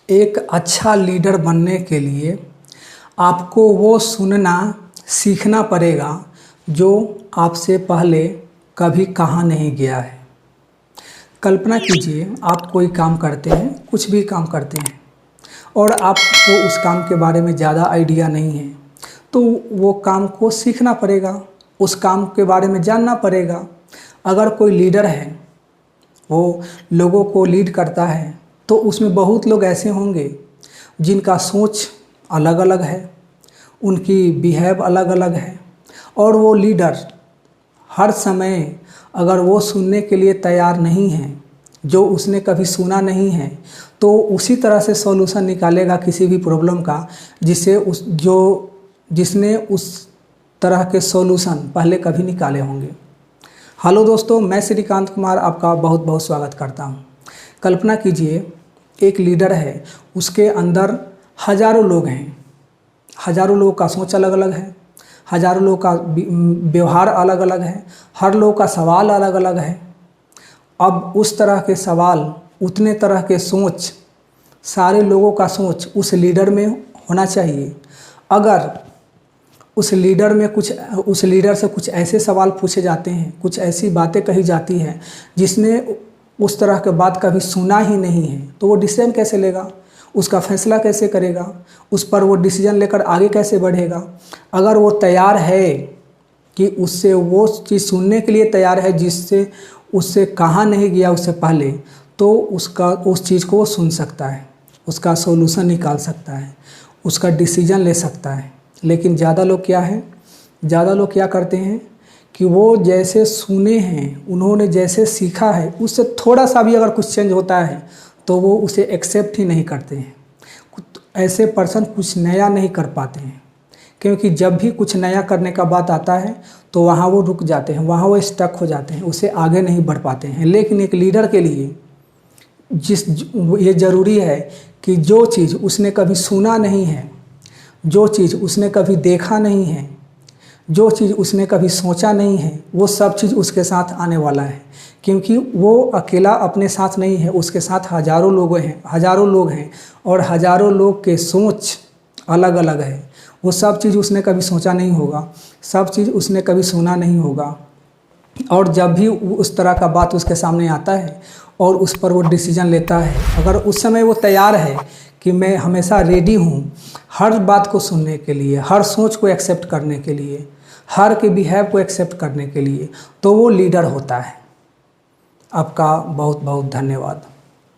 एक अच्छा लीडर बनने के लिए आपको वो सुनना सीखना पड़ेगा जो आपसे पहले कभी कहा नहीं गया है। कल्पना कीजिए, आप कोई काम करते हैं, कुछ भी काम करते हैं और आपको उस काम के बारे में ज़्यादा आइडिया नहीं है, तो वो काम को सीखना पड़ेगा, उस काम के बारे में जानना पड़ेगा। अगर कोई लीडर है, वो लोगों को लीड करता है, तो उसमें बहुत लोग ऐसे होंगे जिनका सोच अलग अलग है, उनकी बिहेव अलग अलग है, और वो लीडर हर समय अगर वो सुनने के लिए तैयार नहीं है, जो उसने कभी सुना नहीं है, तो उसी तरह से सॉल्यूशन निकालेगा किसी भी प्रॉब्लम का जिसने उस तरह के सॉल्यूशन पहले कभी निकाले होंगे। हेलो दोस्तों, मैं श्रीकांत कुमार आपका बहुत बहुत स्वागत करता हूं। कल्पना कीजिए, एक लीडर है, उसके अंदर हज़ारों लोग हैं, हज़ारों लोगों का सोच अलग अलग है, हज़ारों लोगों का व्यवहार अलग अलग है, हर लोग का सवाल अलग अलग है। अब उस तरह के सवाल, उतने तरह के सोच, सारे लोगों का सोच उस लीडर में होना चाहिए। अगर उस लीडर से कुछ ऐसे सवाल पूछे जाते हैं, कुछ ऐसी बातें कही जाती हैं जिसने उस तरह के बात कभी सुना ही नहीं है, तो वो डिसीजन कैसे लेगा, उसका फैसला कैसे करेगा, उस पर वो डिसीजन लेकर आगे कैसे बढ़ेगा। अगर वो तैयार है कि उससे वो चीज़ सुनने के लिए तैयार है जिससे उससे कहा नहीं गया उससे पहले, तो उस चीज़ को वो सुन सकता है, उसका सॉल्यूशन निकाल सकता है, उसका डिसीजन ले सकता है। लेकिन ज़्यादा लोग क्या करते हैं कि वो जैसे सुने हैं, उन्होंने जैसे सीखा है, उससे थोड़ा सा भी अगर कुछ चेंज होता है तो वो उसे एक्सेप्ट ही नहीं करते हैं। ऐसे पर्सन कुछ नया नहीं कर पाते हैं, क्योंकि जब भी कुछ नया करने का बात आता है तो वहाँ वो रुक जाते हैं, वहाँ वो स्टक हो जाते हैं, उसे आगे नहीं बढ़ पाते हैं। लेकिन एक लीडर के लिए ये ज़रूरी है कि जो चीज़ उसने कभी सुना नहीं है, जो चीज़ उसने कभी देखा नहीं है, जो चीज़ उसने कभी सोचा नहीं है, वो सब चीज़ उसके साथ आने वाला है। क्योंकि वो अकेला अपने साथ नहीं है, उसके साथ हज़ारों लोग हैं और हज़ारों लोग के सोच अलग अलग है। वो सब चीज़ उसने कभी सोचा नहीं होगा, सब चीज़ उसने कभी सुना नहीं होगा, और जब भी उस तरह का बात उसके सामने आता है और उस पर वो डिसीजन लेता है, अगर उस समय वो तैयार है कि मैं हमेशा रेडी हूँ हर बात को सुनने के लिए, हर सोच को एक्सेप्ट करने के लिए, हर के बिहेव को एक्सेप्ट करने के लिए, तो वो लीडर होता है। आपका बहुत बहुत धन्यवाद।